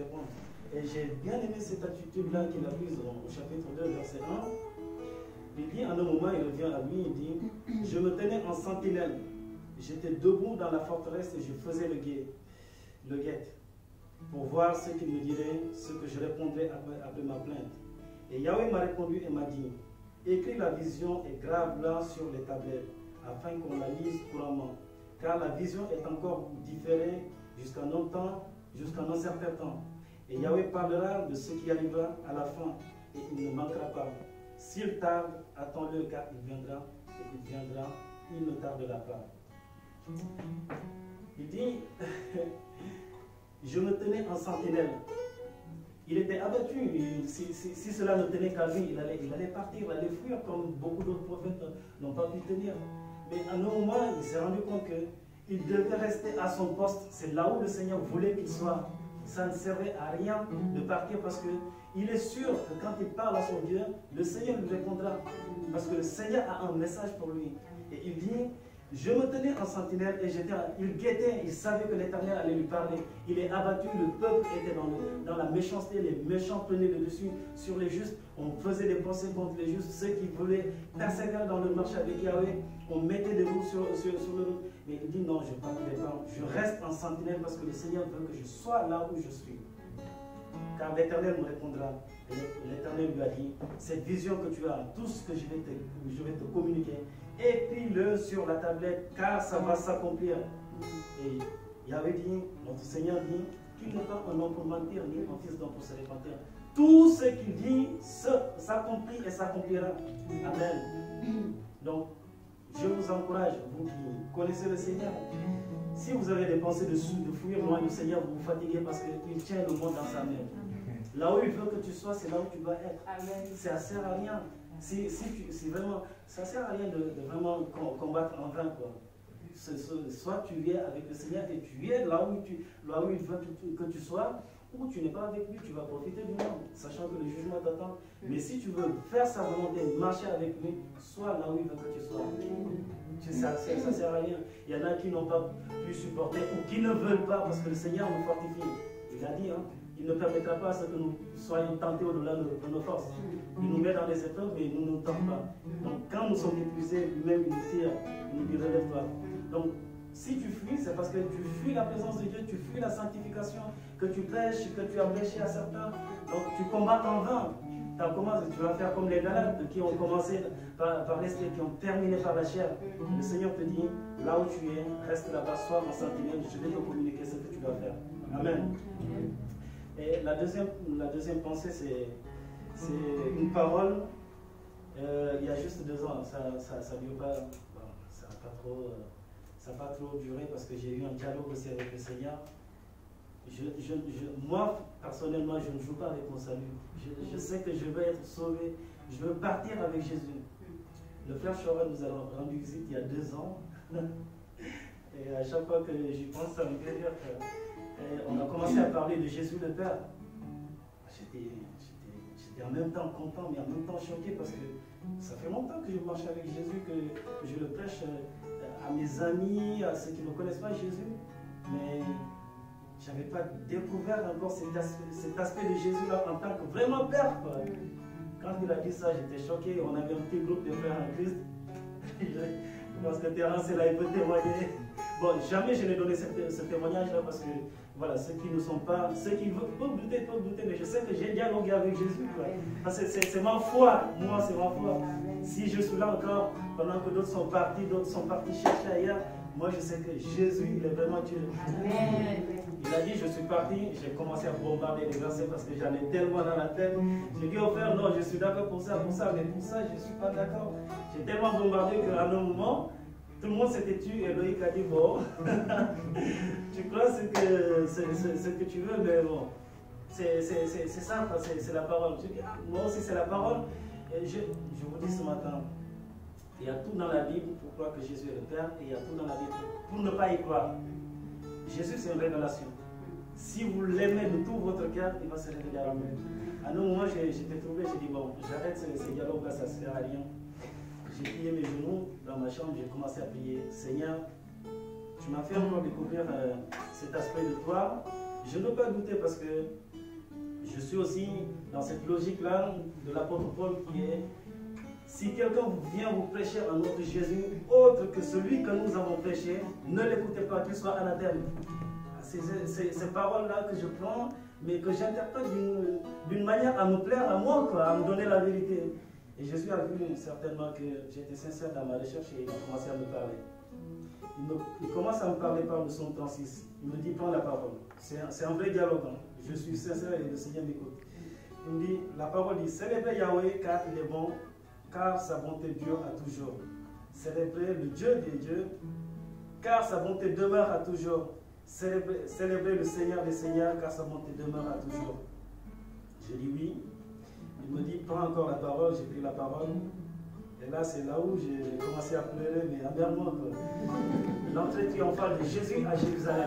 répondre. Et j'ai bien aimé cette attitude-là qu'il a prise au chapitre 2, verset 1. Il dit, à un moment, il revient à lui, il dit, je me tenais en sentinelle. J'étais debout dans la forteresse et je faisais le guet pour voir ce qu'il me dirait, ce que je répondrais après ma plainte. Et Yahweh m'a répondu et m'a dit, écris la vision et grave-la sur les tablettes, afin qu'on la lise couramment. Car la vision est encore différée jusqu'à un certain temps. Et Yahweh parlera de ce qui arrivera à la fin, et il ne manquera pas. S'il tarde, attends-le, car il viendra, et il viendra, il ne tardera pas. Il dit, je me tenais en sentinelle. Il était abattu. Si cela ne tenait qu'à lui, il allait partir, il allait fuir, comme beaucoup d'autres prophètes n'ont pas pu tenir. Mais à un moment, il s'est rendu compte qu'il devait rester à son poste. C'est là où le Seigneur voulait qu'il soit. Ça ne servait à rien de partir parce qu'il est sûr que quand il parle à son Dieu, le Seigneur lui répondra. Parce que le Seigneur a un message pour lui. Et il dit, je me tenais en sentinelle et il guettait, il savait que l'Éternel allait lui parler. Il est abattu, le peuple était dans la méchanceté, les méchants prenaient le dessus sur les justes. On faisait des procès contre les justes, ceux qui voulaient persévérer dans le marché avec Yahweh, on mettait des roues sur le route. Mais il dit non, je ne partirai pas, je reste en sentinelle parce que le Seigneur veut que je sois là où je suis. Car l'Éternel me répondra. Et l'Éternel lui a dit, cette vision que tu as, tout ce que je vais te communiquer, écris-le sur la tablette, car ça va s'accomplir. Et il avait dit, notre Seigneur dit, qu'il n'est pas un homme pour mentir, ni un fils d'homme pour se repentir. Tout ce qu'il dit s'accomplit et s'accomplira. Amen. Donc, je vous encourage, vous qui connaissez le Seigneur, si vous avez des pensées de fuir loin du Seigneur, vous vous fatiguez parce qu'il tient le monde dans sa main. Là où il veut que tu sois, c'est là où tu dois être. Ça ne sert à rien. Vraiment, ça ne sert à rien de vraiment combattre en vain, quoi. Soit tu es avec le Seigneur et tu es là où il veut que tu sois, ou tu n'es pas avec lui, tu vas profiter du monde, sachant que le jugement t'attend. Mais si tu veux faire sa volonté, marcher avec lui, sois là où il veut que tu sois. Ça ne sert à rien. Il y en a qui n'ont pas pu supporter ou qui ne veulent pas parce que le Seigneur nous fortifie. Il a dit, hein, il ne permettra pas à ce que nous soyons tentés au-delà de nos forces. Il nous met dans les épreuves, mais il ne nous tente pas. Donc quand nous sommes épuisés, lui-même il nous tire, il nous dit relève-toi. Donc si tu fuis, c'est parce que tu fuis la présence de Dieu, tu fuis la sanctification, que tu prêches, que tu as prêché à certains. Donc tu combats en vain. Tu vas faire comme les Galates qui ont commencé par l'esprit, qui ont terminé par la chair. Le Seigneur te dit, là où tu es, reste là-bas, sois en sentinelle, je vais te communiquer ce que tu dois faire. Amen. Et la deuxième pensée, c'est une parole. Il y a juste 2 ans, ça dure pas, bon, ça n'a pas trop duré parce que j'ai eu un dialogue aussi avec le Seigneur. Moi, personnellement, je ne joue pas avec mon salut. Je sais que je veux être sauvé. Je veux partir avec Jésus. Le frère Chorel nous a rendu visite il y a 2 ans. Et à chaque fois que j'y pense, ça me fait dire qu'on a commencé à parler de Jésus le Père. J'étais en même temps content, mais en même temps choqué parce que ça fait longtemps que je marche avec Jésus, que je le prêche à mes amis, à ceux qui ne connaissent pas Jésus. Mais je n'avais pas découvert encore cet aspect de Jésus-là en tant que vraiment Père, quoi. Quand il a dit ça, j'étais choqué. On avait un petit groupe de frères en Christ. Parce que Terence est là, il peut témoigner. Bon, jamais je n'ai donné ce témoignage-là parce que, voilà, ceux qui ne sont pas, ceux qui peuvent douter, mais je sais que j'ai dialogué avec Jésus, quoi. Parce que c'est ma foi, moi, c'est ma foi. Si je suis là encore, pendant que d'autres sont partis chercher ailleurs, moi je sais que Jésus, il est vraiment Dieu. Il a dit, je suis parti, j'ai commencé à bombarder les versets parce que j'en ai tellement dans la tête. J'ai dit au frère, non, je suis d'accord pour ça, mais pour ça, je ne suis pas d'accord. J'ai tellement bombardé qu'à un moment, tout le monde s'était tué et Loïc a dit, bon, tu crois ce que tu veux, mais bon, c'est ça, c'est la parole. Je dis, moi aussi c'est la parole. Et je vous dis ce matin, il y a tout dans la Bible pour croire que Jésus est le Père, et il y a tout dans la Bible pour ne pas y croire. Jésus, c'est une révélation. Si vous l'aimez de tout votre cœur, il va se révéler à vous. À un moment, j'étais trouvé, j'ai dit, bon, j'arrête ces dialogues-là, ça ne sert à rien. J'ai plié mes genoux dans ma chambre, j'ai commencé à prier. Seigneur, tu m'as fait encore découvrir cet aspect de toi. je ne peux pas douter parce que je suis aussi dans cette logique-là de l'apôtre Paul qui est, si quelqu'un vient vous prêcher un autre Jésus, autre que celui que nous avons prêché, ne l'écoutez pas, qu'il soit anathème. C'est ces paroles-là que je prends, mais que j'interprète d'une manière à me plaire à moi, quoi, à me donner la vérité. Et Jésus a vu certainement que j'étais sincère dans ma recherche et il a commencé à me parler. Il commence à me parler par le psaume 36. Il me dit, prends la parole. C'est un vrai dialogue. Hein. Je suis sincère et le Seigneur m'écoute. Il me dit, la parole dit, célébrez Yahweh car il est bon, car sa bonté dure à toujours. Célébrez le Dieu des dieux, car sa bonté demeure à toujours. Célébrez le Seigneur des seigneurs, car sa bonté demeure à toujours. Je dis oui. Il me dit, prends encore la parole. J'ai pris la parole. Et là, c'est là où j'ai commencé à pleurer, mais amèrement. L'entrée triomphale de Jésus à Jérusalem.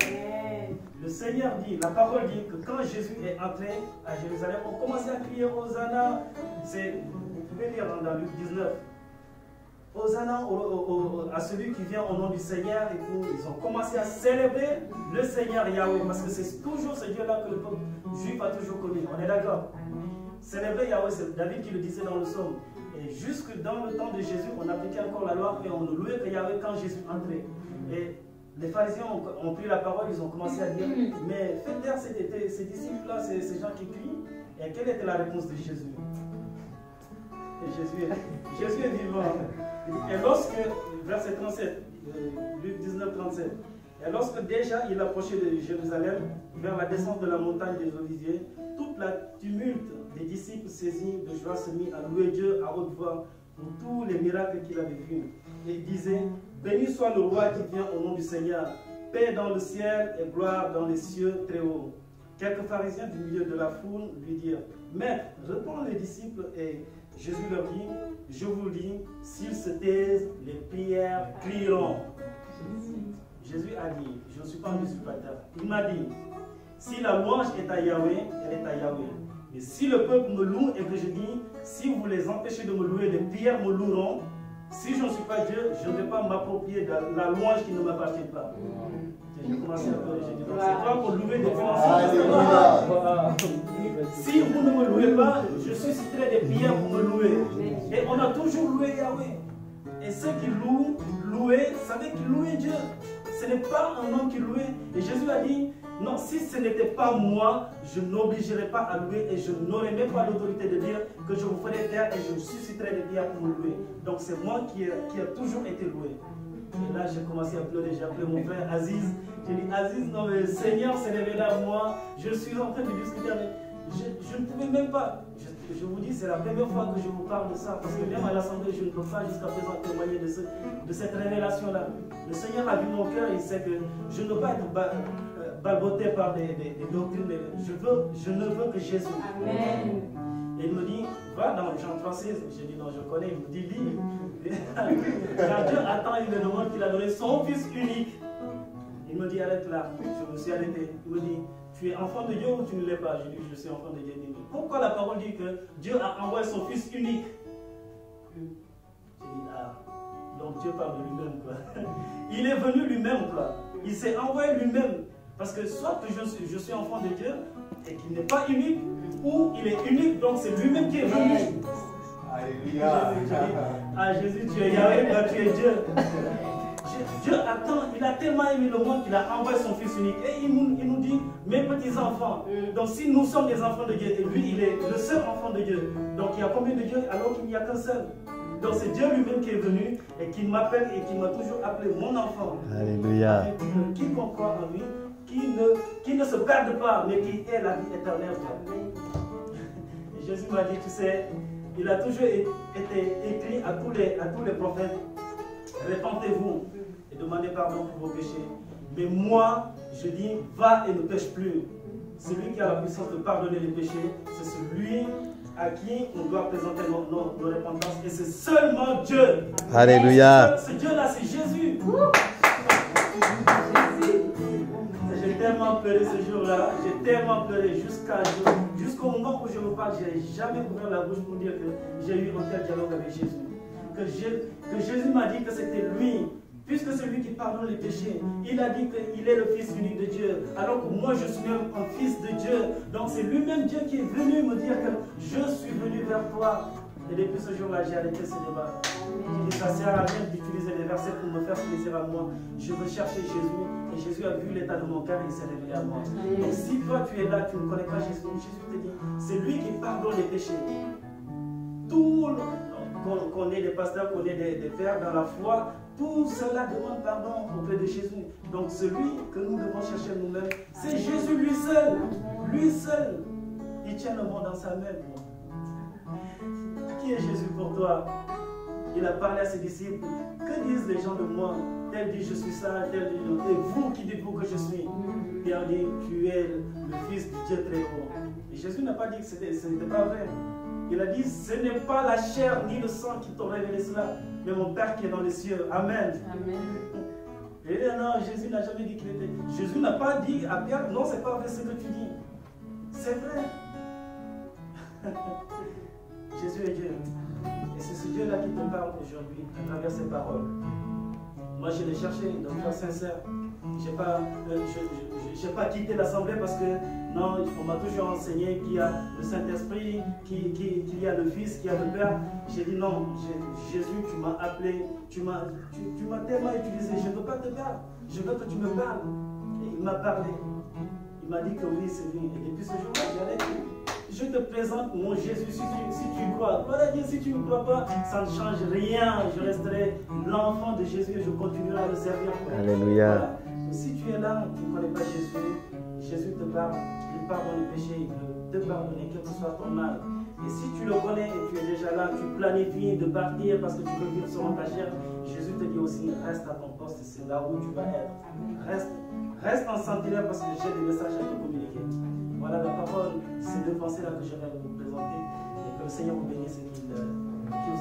Le Seigneur dit, la parole dit que quand Jésus est entré à Jérusalem, on commençait à crier Hosanna. Vous pouvez lire dans Luc 19. Hosanna à celui qui vient au nom du Seigneur. Et ils ont commencé à célébrer le Seigneur Yahweh. Parce que c'est toujours ce Dieu-là que le peuple juif a toujours connu. On est d'accord? Célébrer Yahweh, c'est David qui le disait dans le psaume. Et jusque dans le temps de Jésus, on appliquait encore la loi et on ne louait que Yahweh quand Jésus entrait. Et les pharisiens ont pris la parole, ils ont commencé à dire, mais faites taire ces disciples-là, ces gens qui crient. Et quelle était la réponse de Jésus? Et Jésus est vivant. Et lorsque, verset 37, Luc 19, 37, et lorsque déjà il approchait de Jérusalem, vers la descente de la montagne des Oliviers, toute la tumulte des disciples saisis de joie se mit à louer Dieu à haute voix pour tous les miracles qu'il avait vus. Et il disait, béni soit le roi qui vient au nom du Seigneur, paix dans le ciel et gloire dans les cieux très hauts. Quelques pharisiens du milieu de la foule lui dirent, maître, réponds les disciples. Et Jésus leur dit, je vous le dis, s'ils se taisent, les pierres crieront. Jésus a dit, je ne suis pas un usurpateur. Il m'a dit, si la louange est à Yahweh, elle est à Yahweh. Mais si le peuple me loue et que je dis, si vous les empêchez de me louer, les pierres me loueront. Si je ne suis pas Dieu, je ne vais pas m'approprier de la louange qui ne m'appartient pas. J'ai commencé à pleurer, j'ai dit, donc c'est pas pour louer des financiers. Si vous ne me louez pas, je susciterai des pierres pour me louer. Et on a toujours loué Yahweh. Et ceux qui louaient, savaient qu'ils louaient Dieu. Ce n'est pas un homme qui louait. Et Jésus a dit, non, si ce n'était pas moi, je n'obligerais pas à louer et je n'aurais même pas l'autorité de dire que je vous ferai taire et je vous susciterai des pierres pour me louer. Donc c'est moi qui a toujours été loué. Et là j'ai commencé à pleurer, j'ai appelé mon frère Aziz. J'ai dit, Aziz, non mais le Seigneur s'est révélé à moi, je suis en train de discuter avec... Je ne pouvais même pas, je vous dis, c'est la première fois que je vous parle de ça, parce que même à l'Assemblée, je ne peux pas jusqu'à présent témoigner de cette révélation-là. Le Seigneur a vu mon cœur, il sait que je ne veux pas être balbotté par des doctrines, mais je ne veux que Jésus. Amen. Et il me dit, va dans Jean 3,16. J'ai dit, non, je connais. Il me dit, lis. Quand Dieu attend, il me demande qu'il a donné son Fils unique. Il me dit, arrête là. Je me suis arrêté. Il me dit, tu es enfant de Dieu ou tu ne l'es pas? J'ai dit, je suis enfant de Dieu. Il dit, pourquoi la parole dit que Dieu a envoyé son Fils unique? J'ai dit, ah, donc Dieu parle de lui-même, quoi. Il est venu lui-même, quoi. Il s'est envoyé lui-même. Parce que soit que je suis enfant de Dieu et qu'il n'est pas unique, ou il est unique, donc c'est lui-même qui est venu. Alléluia. Ah Jésus, tu es Yahweh, toi tu es Dieu. Dieu attend, il a tellement aimé le monde qu'il a envoyé son Fils unique. Et il nous dit, mes petits enfants. Donc si nous sommes des enfants de Dieu, et lui il est le seul enfant de Dieu. Donc il y a combien de dieux alors qu'il n'y a qu'un seul? Donc c'est Dieu lui-même qui est venu et qui m'appelle et qui m'a toujours appelé mon enfant. Alléluia. Quiconque croit en lui, qui ne se perde pas, mais qui est la vie éternelle. Et Jésus m'a dit, tu sais, il a toujours été écrit à tous les prophètes, répentez-vous et demandez pardon pour vos péchés. Mais moi, je dis, va et ne pêche plus. Celui qui a la puissance de pardonner les péchés, c'est celui à qui on doit présenter nos repentances. Et c'est seulement Dieu. Alléluia. Ce Dieu-là, c'est Jésus. J'ai tellement pleuré ce jour-là, j'ai tellement pleuré jusqu'au moment où je me parle, je n'ai jamais ouvert la bouche pour dire que j'ai eu un tel dialogue avec Jésus. Que Jésus m'a dit que c'était lui, puisque c'est lui qui pardonne les péchés. Il a dit qu'il est le Fils unique de Dieu, alors que moi je suis même un fils de Dieu. Donc c'est lui-même Dieu qui est venu me dire que je suis venu vers toi. Et depuis ce jour-là, j'ai arrêté ce débat. J'ai dit, ça ne sert à rien d'utiliser les versets pour me faire plaisir à moi. Je veux chercher Jésus. Et Jésus a vu l'état de mon cœur et il s'est révélé à moi. Donc si toi tu es là, tu ne connais pas Jésus, Jésus te dit, c'est lui qui pardonne les péchés. Tout qu'on ait des pasteurs, qu'on ait des pères dans la foi, tout cela demande pardon auprès de Jésus. Donc celui que nous devons chercher nous-mêmes, c'est Jésus lui seul. Lui seul. Il tient le monde dans sa main. Qui est Jésus pour toi? Il a parlé à ses disciples. Que disent les gens de moi? Tel dit je suis ça, tel dit non. Et vous, qui dites-vous que je suis? Il a dit tu es le Fils du Dieu très haut. Et Jésus n'a pas dit que ce n'était pas vrai. Il a dit ce n'est pas la chair ni le sang qui t'ont révélé cela, mais mon Père qui est dans les cieux. Amen. Amen. Et non, Jésus n'a jamais dit qu'il était. Jésus n'a pas dit à Pierre, non, c'est pas vrai ce que tu dis. C'est vrai. Jésus est Dieu. Et c'est ce Dieu-là qui te parle aujourd'hui à travers ses paroles. Moi, je l'ai cherché d'un cœur sincère. Je n'ai pas quitté l'assemblée parce que, non, on m'a toujours enseigné qu'il y a le Saint-Esprit, qu'il y a le Fils, qu'il y a le Père. J'ai dit non, Jésus, tu m'as appelé, tu m'as tellement utilisé. Je ne veux pas te parler, je veux que tu me parles. Et il m'a parlé. Il m'a dit que oui, c'est lui. Et depuis ce jour-là, j'ai arrêté. Je te présente mon Jésus si tu crois. Voilà, Dieu, si tu ne crois pas, ça ne change rien. Je resterai l'enfant de Jésus et je continuerai à le servir. Alléluia. Voilà. Si tu es là, tu ne connais pas Jésus, Jésus te parle, il pardonne les péchés, il veut te pardonner, quel que soit ton mal. Et si tu le connais et tu es déjà là, tu planifies de partir parce que tu veux vivre selon ta chair, Jésus te dit aussi, reste à ton poste, c'est là où tu vas être. Reste en sentinelle parce que j'ai des messages à te communiquer. Voilà la parole, ces deux pensées-là que je vais vous présenter. Et que le Seigneur vous bénisse et qu'il vous